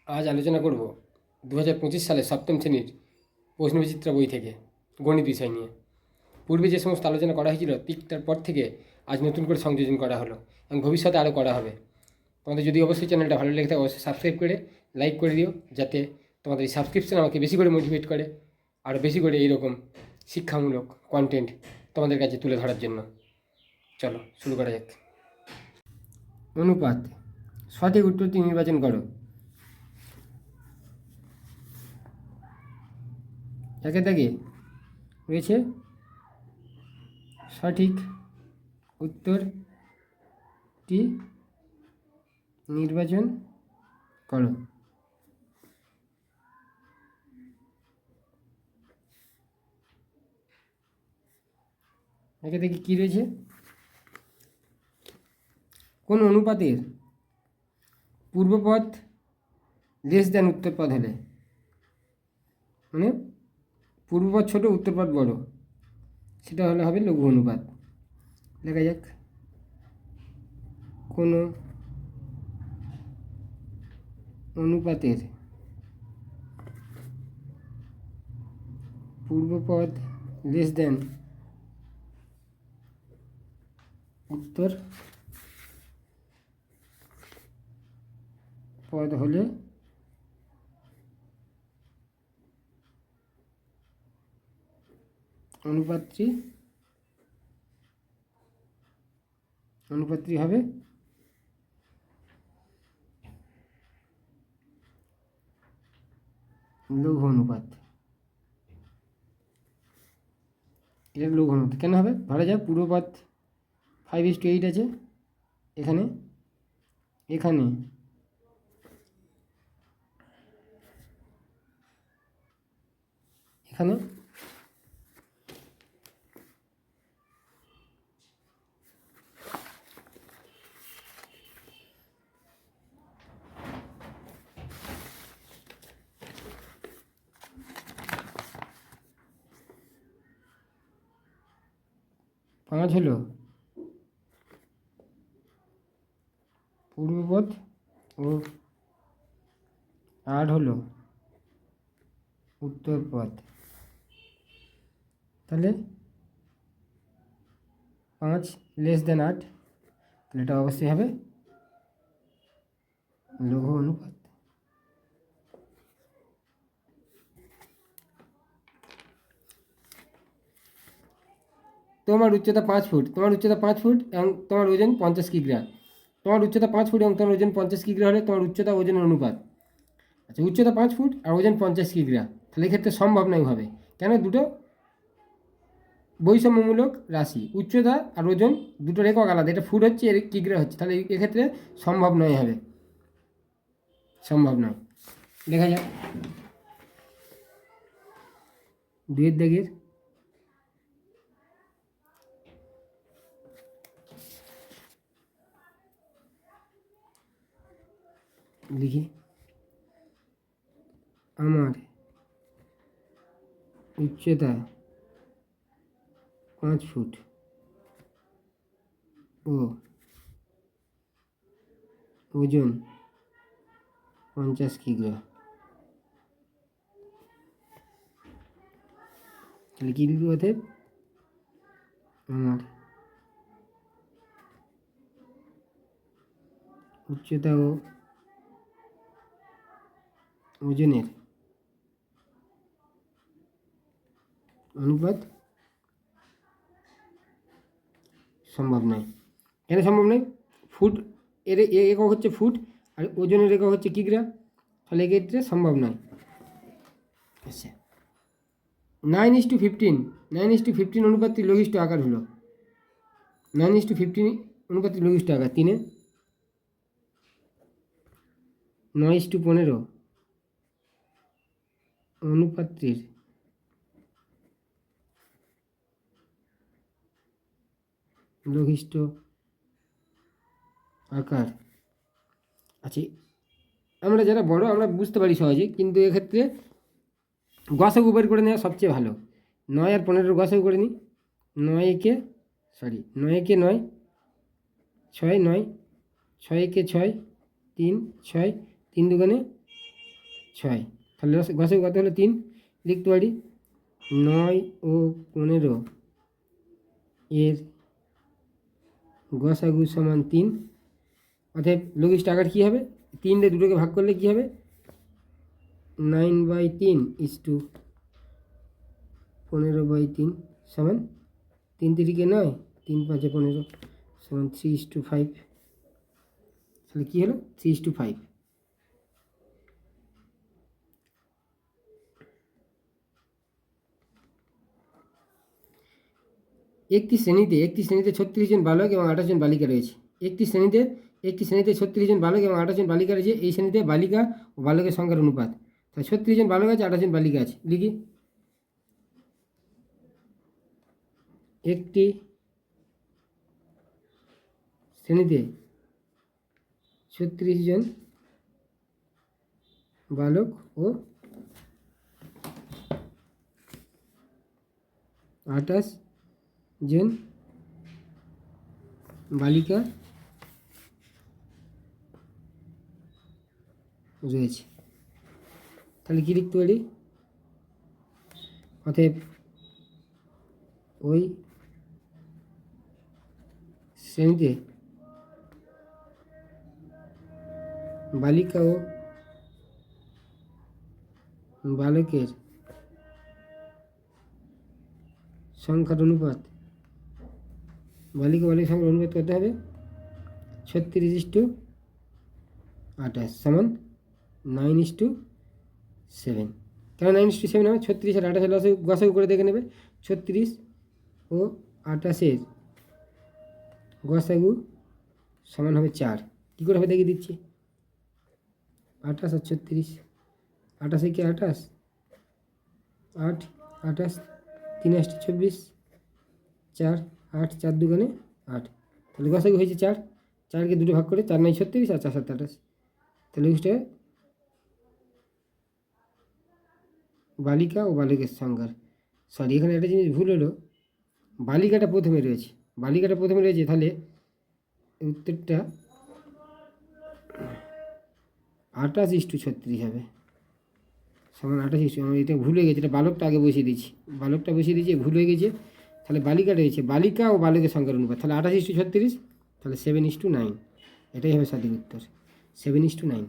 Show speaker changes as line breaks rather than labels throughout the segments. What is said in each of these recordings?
আজ আলোচনা করব 2025 সালে সপ্তম শ্রেণীর প্রশ্নবিচিত্রা বই থেকে গণিত বিষয় নিয়ে। পূর্বে যে সমস্ত আলোচনা করা হয়েছিল তার পর থেকে আজ নতুন করে সংযোজন করা হলো এবং ভবিষ্যতে আরও করা হবে। তোমাদের যদি অবশ্যই চ্যানেলটা ভালো লেগে থাকে অবশ্যই সাবস্ক্রাইব করে লাইক করে দিও, যাতে তোমাদের এই সাবস্ক্রিপশন আমাকে বেশি করে মোটিভেট করে আরও বেশি করে এইরকম শিক্ষামূলক কন্টেন্ট তোমাদের কাছে তুলে ধরার জন্য। চলো শুরু করা যাক। অনুপাত, সঠিক উত্তরটি নির্বাচন করো। একে দাগে রয়েছে সঠিক উত্তরটি নির্বাচন করো। একে দেখি কী রয়েছে। কোন অনুপাতের পূর্বপদ লেস দেন উত্তরপদ হলে, মানে পূর্বপদ ছোট উত্তরপদ বড়, সেটা হলে হবে লঘু অনুপাত। দেখা যাক, কোনো অনুপাতের পূর্বপদ লেস দেন উত্তর পদ হলে অনুপাতটি হবে লঘু অনুপাত। এটা লঘু অনুপাত কেন হবে? ধরা যাক পূর্বপদ 5:8 আছে, এখানে এখানে এখানে 5 হলো পূর্বপদ ও 8 হলো উত্তরপদ। তাহলে 5 লেস দেন 8, তাহলে এটা অবশ্যই হবে লঘু অনুপাত। তোমার উচ্চতা 5 ফুট, তোমার উচ্চতা 5 ফুট এবং তোমার ওজন 50 কিগ্রা। তোমার উচ্চতা 5 ফুট এবং তোমার ওজন 50 কিগ্রা হলে তোমার উচ্চতা ওজনের অনুপাত। আচ্ছা, উচ্চতা 5 ফুট আর ওজন 50 কিগ্রা, তাহলে এক্ষেত্রে সম্ভব নয় হবে। কেন? দুটো বৈষম্যমূলক রাশি, উচ্চতা আর ওজন দুটোর একক আলাদা, এটা ফুট হচ্ছে এর কিগ্রা হচ্ছে, তাহলে এক্ষেত্রে সম্ভব নয় হবে, সম্ভব নয়। দেখা যাক 2 দাগের লিখি। আমার উচ্চতা 5 ফুট ও ওজন 50 কিগ্রা, তাহলে কী লিখব? অতএব আমার উচ্চতা ও ওজনের অনুপাত সম্ভব নয়। কেন সম্ভব নয়? ফুট এর একক হচ্ছে ফুট আর ওজনের একক হচ্ছে কিগ্রা, তাহলে এক্ষেত্রে সম্ভব নয়। আচ্ছা, 9:15, 9:15 অনুপাতটি লঘিষ্ঠ আকার হলো। 9:15 অনুপাতটি লঘিষ্ঠ আকার। 3-এ 9:15 অনুপাতটির লঘিষ্ঠ আকার। আচ্ছা, আমরা যারা বড় আমরা বুঝতে পারি সহজে, কিন্তু এক্ষেত্রে গসাগু বের করে নেওয়া সবচেয়ে ভালো। 9 আর 15 গসাগু করে নিই। 9 একে 9, 6, 9, 6 একে 6, 3, 6, 3 দুগুণে 6, তাহলে গসাগু কত হলো 3, লিখতে পারি 9 ও 15 এর গসাগু সমান 3। অতএব লঘিষ্ঠ আকার কী হবে, 3 দিয়ে দুটোকে ভাগ করলে কী হবে, 9/3 ইস টু 15/3 সমান 3 3 9, 3 5 15 সমান 3:5। তাহলে কী হলো 3:5। একটি শ্রেণীতে 36 জন বালক এবং 28 জন বালিকা রয়েছে। একটি শ্রেণীতে 36 জন বালক এবং 28 জন বালিকা রয়েছে। এই শ্রেণীতে বালিকা ও বালকের সংখ্যার অনুপাত। তাহলে 36 জন বালক আছে, 28 জন বালিকা আছে, লিখি একটি শ্রেণীতে 36 জন বালক ও 28 জন বালিকা রয়েছে। তাহলে কী লিখতে পারি, অতএব ওই শ্রেণীতে বালিকা ও বালকের সংখ্যার অনুপাত, বালিকা বালকের সংখ্যার অনুপাত কত হবে, 36:28 সমান 9:7। কেন 9:7 হবে, 36 আর 28 গসাগু করে দেখে নেবে। 36 ও 28 গসাগু সমান হবে 4। কী করে হবে দেখিয়ে দিচ্ছি, 28 আর 36, 28 কি 28, 8 28 3 8 24, 4 8 4 2 8। তাহলে গসাগু হয়েছে 4, 4কে দুটো ভাগ করে 4 9 36 আর 4 7 28। তাহলে বুঝতে হবে বালিকা ও বালকের সংখ্যার, সরি এখানে একটা জিনিস ভুল হলো, বালিকাটা প্রথমে রয়েছে, তাহলে উত্তরটা 28:36 হবে, সমান 28। আমার এটা ভুল হয়ে গেছে, এটা বালকটা আগে বসিয়ে দিচ্ছি, ভুল হয়ে গেছে। তাহলে বালিকা রয়েছে, বালিকা ও বালকের সংখ্যার অনুপাত, তাহলে 28:36, তাহলে 7:9। এটাই হবে সঠিক উত্তর, 7:9।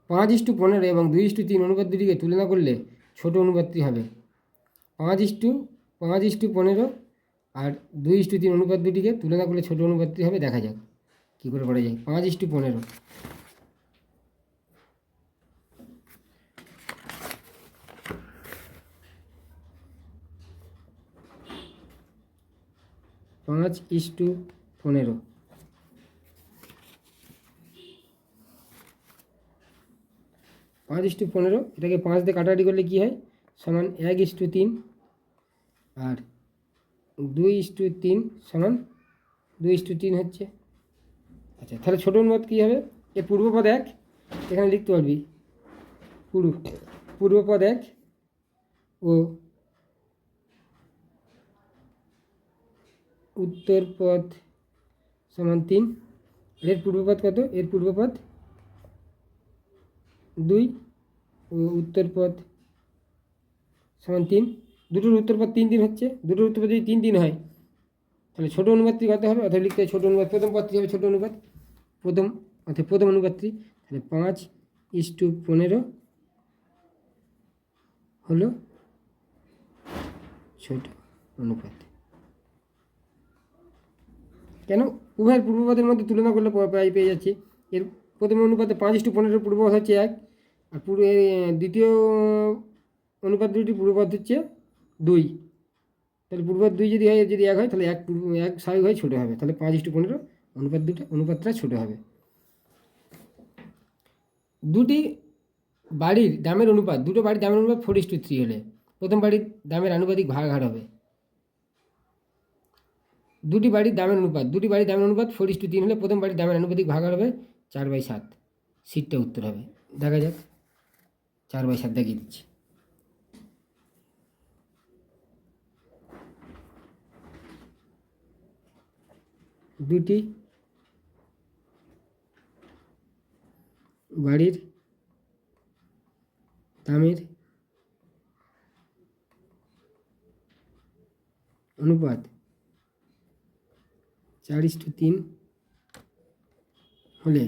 5:15 এবং 2:3 অনুপাত দুটিকে তুলনা করলে ছোট অনুপাতটি হবে। 5:15 আর 2:3 অনুপাত দুটিকে তুলনা করলে ছোট অনুপাতটি হবে, দেখা যাক কী করে করা যায়। 5:15, 5:15, 5:15, এটাকে 5 দিয়ে কাটাকাটি করলে কী হয়, সমান 1:3, আর 2:3 সমান 2:3 হচ্ছে। আচ্ছা, তাহলে ছোটো অনুপাত কী হবে, এর পূর্বপদ 1, এখানে লিখতে পারবি পূর্বপদ 1 ও উত্তরপদ সমান 3। এর পূর্বপদ কত, এর পূর্বপদ 2 ও উত্তরপদ সমান 3। দুটোর উত্তরপদ 3 3 হচ্ছে, দুটোর উত্তরপদ যদি 3 3 হয় তাহলে ছোটো অনুপাতটি কত হবে, অর্থাৎ লিখতে হয় ছোটো অনুপাত, প্রথম পদটি হবে ছোটো অনুপাত, প্রথম অনুপাতটি। তাহলে 5:15 হলো ছোট অনুপাত। কেন, উভয়ের পূর্বপদের মধ্যে তুলনা করলে পেয়ে যাচ্ছি। এর প্রথম অনুপাতে 5:15 পূর্বপদ হচ্ছে 1, আর দ্বিতীয় অনুপাত দুটি পূর্বপদ হচ্ছে 2। তাহলে পূর্বপদ 2 যদি 1 হয় তাহলে 1 স্বাভাবিক হয় ছোটো হবে, তাহলে 5:15 অনুপাতটা ছোটো হবে। দুটো বাড়ির দামের অনুপাত 4:3 হলে প্রথম বাড়ির দামের আনুপাতিক ভাগাহার হবে। দুটি বাড়ির দামের অনুপাত 4:3 হলে প্রথম বাড়ির দামের আনুপাতিক ভাগাহার হবে 4/7। সিটটা উত্তর হবে, দেখা যাক 4/7 দেখিয়ে দিচ্ছি। দুটি বাড়ির দামের অনুপাত 4:3 হলে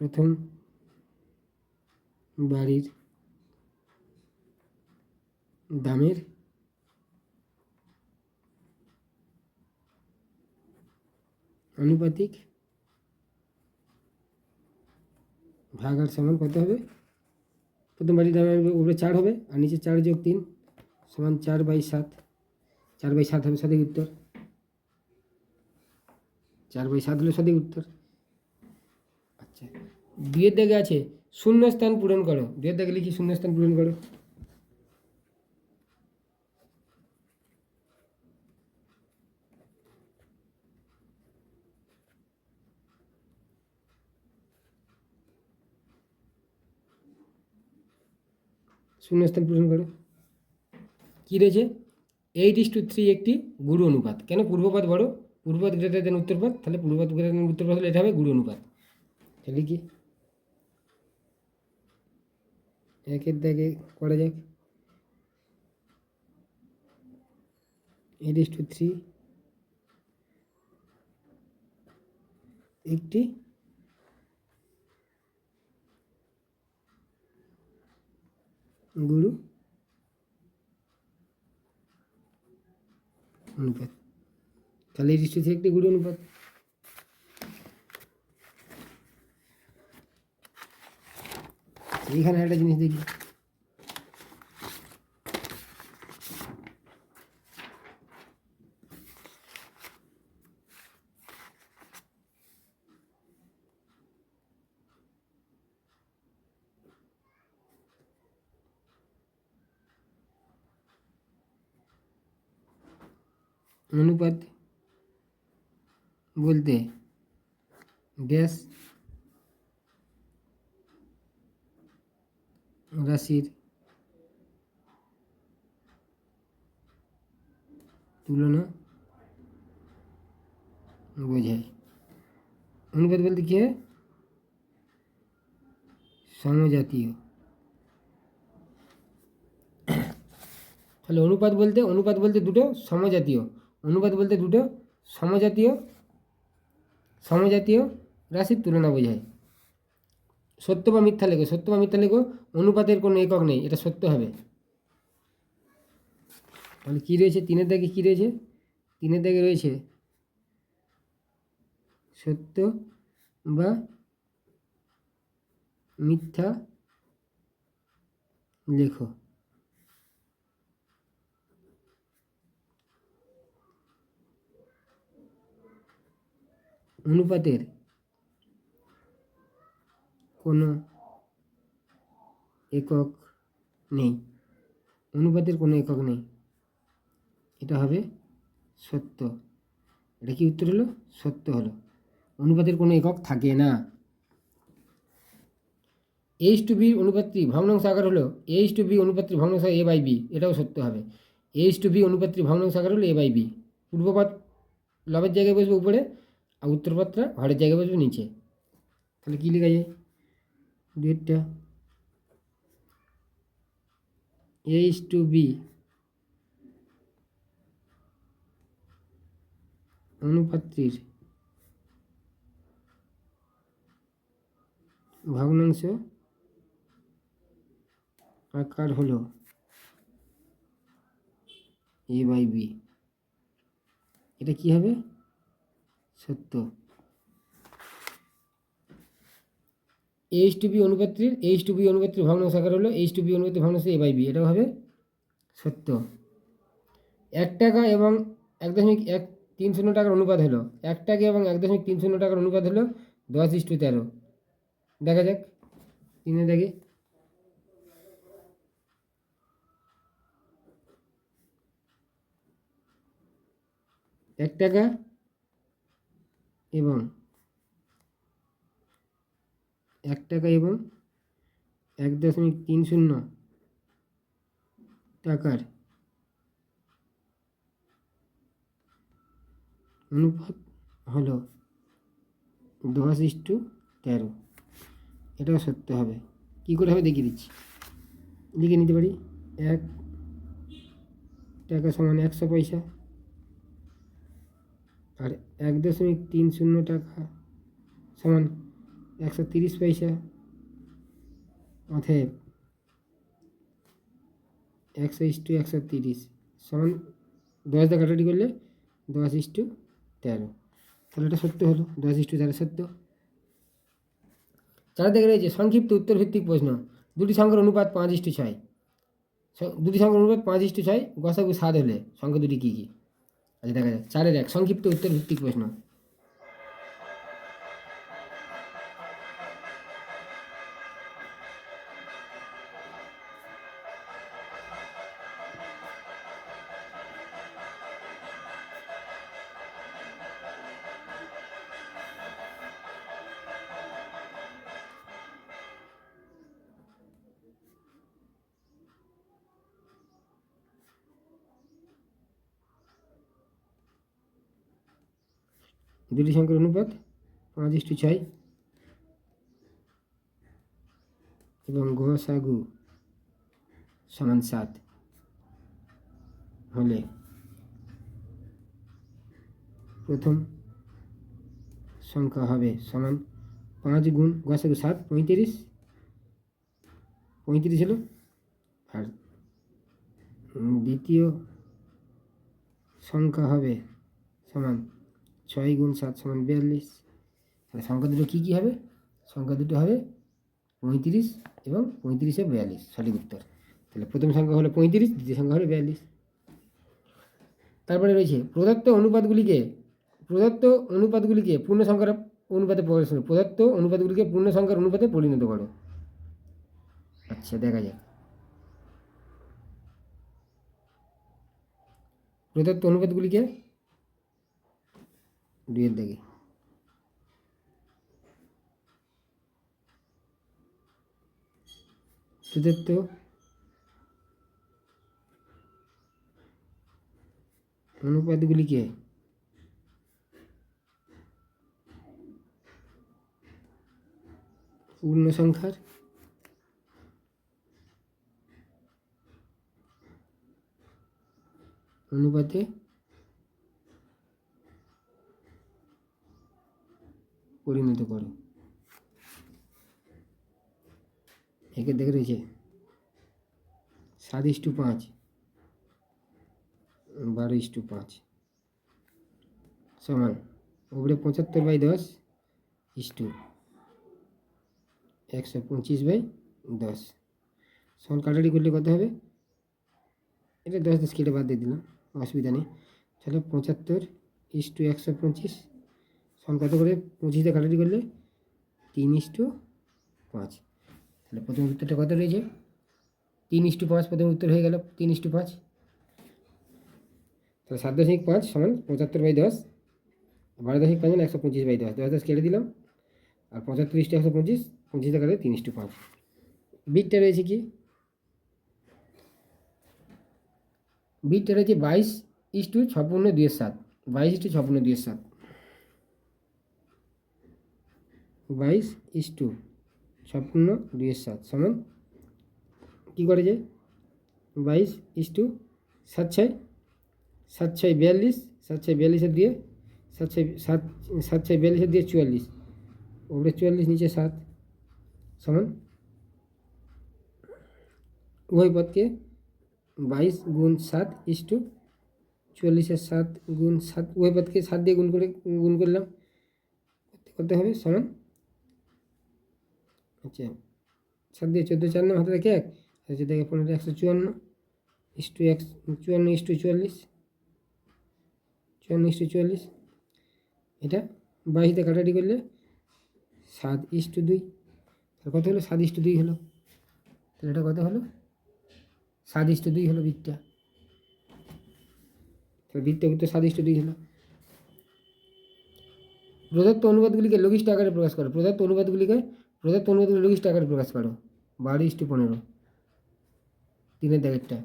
প্রথম বাড়ির দামের আনুপাতিক ভাগ আর সমান কত হবে? প্রথম বাড়ির দামের উপরে 4 হবে আর নিচে 4 যোগ 3 সমান 4/7। 4/7 হবে সঠিক উত্তর। 4/7 হলো সঠিক উত্তর। আচ্ছা, 2-এর দাগে আছে শূন্যস্থান পূরণ করো। 2-এর দাগে লিখি শূন্যস্থান পূরণ করো। শূন্যস্থান পূরণ করো। কী রয়েছে? 8:3 একটি গুরু অনুপাত। কেন? পূর্বপাত বড়, পূর্বপাত গ্রেটার দেন উত্তরপাত, তাহলে পূর্বপাত গ্রেটার দেন উত্তরপাত হলে এটা হবে গুরু অনুপাত। তাহলে কি 1-এর দাগে করা যাক। 8:3 একটি গুরু অনুপাত। তাহলে 8:3 একটি গুরু অনুপাত। এইখানে একটা জিনিস দেখি, অনুপাত বলতে ড্যাশ রাশির তুলনা বোঝায়। অনুপাত বলতে কি হয়? সমজাতীয়। তাহলে অনুপাত বলতে দুটো সমজাতীয়, অনুপাত বলতে দুটো সমজাতীয় রাশির তুলনা বোঝায়। সত্য বা মিথ্যা লেখো, সত্য বা মিথ্যা লেখো। অনুপাতের কোনো একক নেই, এটা সত্য হবে। তাহলে কী রয়েছে 3-এর দাগে? কী রয়েছে 3-এর দাগে? রয়েছে সত্য বা মিথ্যা লেখো। অনুপাতের কোনো একক নেই, অনুপাতের কোনো একক নেই, এটা হবে সত্য। এটা কি উত্তর হলো? সত্য হলো। অনুপাতের কোনো একক থাকে না। H/B অনুপাতটি ভগ্নাংশ আকার হলো H/B অনুপাতটির ভগ্নাংশ A/B, এটাও সত্য হবে। H/B অনুপাতটির ভগ্নাংশ আকার হলো A/B। পূর্বপাত লবের জায়গায় বসবে উপরে আর উত্তরপাতটা হরের জায়গায় বসবে নিচে। তাহলে কী লেখা যায়? 2-টা H/B অনুপাতটির ভগ্নাংশ আকার হলো A/B। এটা কি হবে? সত্য। H/B অনুপাতটির ভগ্নাংশ আকার হলো H/B অনুপাতের ভগ্নাংশ A/B, এটাও হবে সত্য। 1 টাকা এবং 1.130 টাকার অনুপাত হলো 1 টাকা এবং 1.30 টাকার অনুপাত হলো 10:13। দেখা যাক 3-এর দাগে। 1 টাকা এবং 1.30 টাকার অনুপাত হলো 10:13। এটাও সত্য হবে। কী করে হবে দেখিয়ে দিচ্ছি। লিখে নিতে পারি 1 টাকা সমান 100 পয়সা, আর 1.30 টাকা সমান 130 পয়সা। অতএব 100:130 সমান 10 দিয়ে কাটাকাটি করলে 10:13। তাহলে এটা সত্য হলো, 10:13 সত্য। 4 দেখে রয়েছে সংক্ষিপ্ত উত্তর ভিত্তিক প্রশ্ন। দুটি সংখ্যার অনুপাত 5:6। দুটি সংখ্যার অনুপাত 5:6, গসাগু 7 হলে সংখ্যা দুটি কী কী? আচ্ছা দেখা যাক 4-এর 1 সংক্ষিপ্ত উত্তর ভিত্তিক প্রশ্ন। দুটি সংখ্যার অনুপাত 5:6 এবং গসাগু সমান 7 হলে প্রথম সংখ্যা হবে সমান 5 গুণ গসাগু 7, 35 হলো। আর দ্বিতীয় সংখ্যা হবে সমান 6 গুণ 7 সমান 42। তাহলে সংখ্যা দুটো কী কী হবে? সংখ্যা দুটো হবে 35 এবং 35-এ 42 সঠিক উত্তর। তাহলে প্রথম সংখ্যা হলো 35, দ্বিতীয় সংখ্যা হলো 42। তারপরে রয়েছে প্রদত্ত অনুপাতগুলিকে পূর্ণ সংখ্যার অনুপাতে পূর্ণ সংখ্যার অনুপাতে পরিণত করো। আচ্ছা দেখা যাক। প্রদত্ত অনুপাতগুলিকে 2-এর দাগে প্রদত্ত অনুপাতগুলিকে পূর্ণ সংখ্যার অনুপাতে পরিণত করো। একে দেখে রয়েছে 7:5, 12:5 সমান ওপরে 75/10 ইস্টু 125/10 সমান কাটাটি করলে কত হবে? এটা 10 কেটে বাদ দিয়ে দিলাম, অসুবিধা নেই। তাহলে 75:125 সমান কত করে? 25 দিয়ে কাটাটি করলে 3:5। তাহলে প্রথম উত্তরটা কত রয়েছে? 3:5 প্রথম উত্তর হয়ে গেল 3:5। তাহলে 7.5 সমান 75/10, 12.5 125/10, 10 কেটে দিলাম। আর 75:125, 25 কাটে 3:5। বিটটা রয়েছে কি? বিটটা রয়েছে 22:6.2/7, 22:6.2/7, 22:6.2/7 সমান কী করে যায়? 22:7 6 42, 7 দিয়ে 44, ওপরে 44 নিচে 7 সমান উভয় পদকে 22 গুণ 7:44, 7 গুণ 7 উভয় পদকে 7 দিয়ে গুণ করলাম, করতে হবে সমান। আচ্ছা 7 দিয়ে 14, 4 নাম হাতে রেখে 1, আচ্ছা দেখে 15, 154 ইস্টু 54:44, 54:44। এটা 22 দিয়ে কাটাটি করলে 7:2। কত হলো? 7:2 হলো। তাহলে এটা কত হলো? 7:2 হলো বিটটা। তাহলে বিটটা উত্তর 7:2 হলো। প্রদত্ত অনুপাতগুলিকে লঘিষ্ঠ আকারে প্রকাশ করো। প্রদত্ত অনুপাতগুলি লঘিষ্ঠ আকারে প্রকাশ করো। 12:15 3-এর দাগেরটা।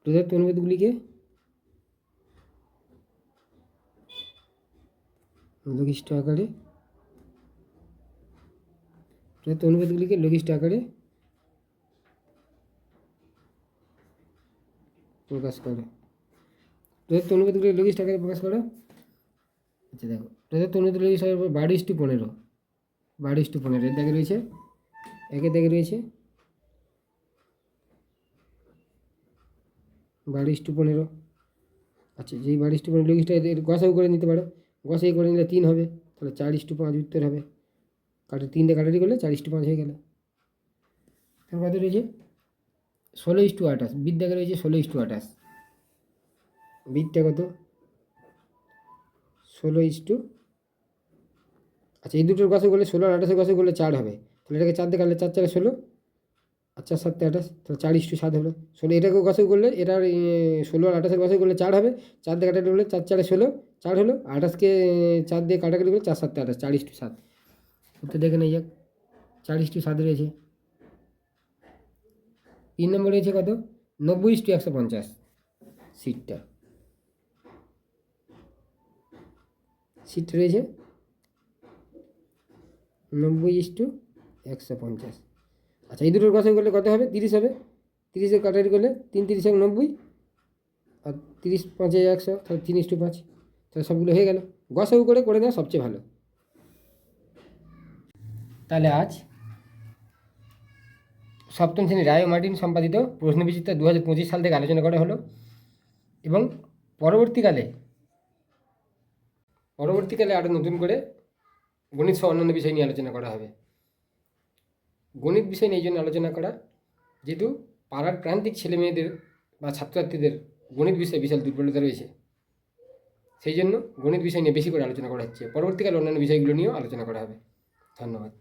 প্রদত্ত অনুপাতগুলিকে লঘিষ্ঠ আকারে প্রকাশ করে। প্রদত্ত অনুপাতগুলি লঘিষ্ঠ আকারে প্রকাশ করো। আচ্ছা দেখো, প্রদত্ত অনুপাতগুলি 12:15, 12:15 এর দাগে রয়েছে, একের দাগে রয়েছে 12:15। আচ্ছা, যেই 12:15 লঘিষ্ঠ এর গসাগু করে নিতে পারো, গসাগু করে নিলে 3 হবে, তাহলে 4:5 উত্তর হবে। তিন দিয়ে কাটারি করলে 4:5 হয়ে গেল। তার কত রয়েছে 16:28, বিদ্যাকে রয়েছে 16:28, বিদটা কত 16 আচ্ছা এই দুটোর গসাগু করলে 16 আর 28 গসাগু করলে 4 হবে, তাহলে এটাকে 4 দিয়ে কাটলে 4 4 16, আর 4 7 28, তাহলে 4:7 হলো। 16 এটাকেও গসাগু করলে এটার 16 আর 28 গসাগু করলে 4 হবে, 4 দিয়ে কাটারি করলে 4 4 16, 4 হলো। 28কে 4 দিয়ে কাটাকাটি করলে 4 7 28, 4:7 উত্তর দেখে নেই যাক। 4:7 রয়েছে। 3 নম্বর রয়েছে কত 90:150, সিটটা রয়েছে 90:150। আচ্ছা এই দুটোর গসাগু করলে কত হবে 30 হবে, 30-এর কাটারি করলে 3 30 90, আর 30 5 100, তাহলে 3:5, তাহলে সবগুলো হয়ে গেল। গসাগু করে নেওয়া সবচেয়ে ভালো। তাহলে আজ সপ্তম শ্রেণী রায় ও মার্টিন সম্পাদিত প্রশ্নবিচিত্রা 2025 সাল থেকে আলোচনা করা হলো, এবং পরবর্তীকালে আরও নতুন করে গণিত সহ অন্যান্য বিষয় নিয়ে আলোচনা করা হবে। গণিত বিষয় নিয়ে এই জন্য আলোচনা করা, যেহেতু পাড়ার প্রান্তিক ছেলেমেয়েদের বা ছাত্রছাত্রীদের গণিত বিষয়ে বিশাল দুর্বলতা রয়েছে, সেই জন্য গণিত বিষয় নিয়ে বেশি করে আলোচনা করা হচ্ছে। পরবর্তীকালে অন্যান্য বিষয়গুলো নিয়েও আলোচনা করা হবে। ধন্যবাদ।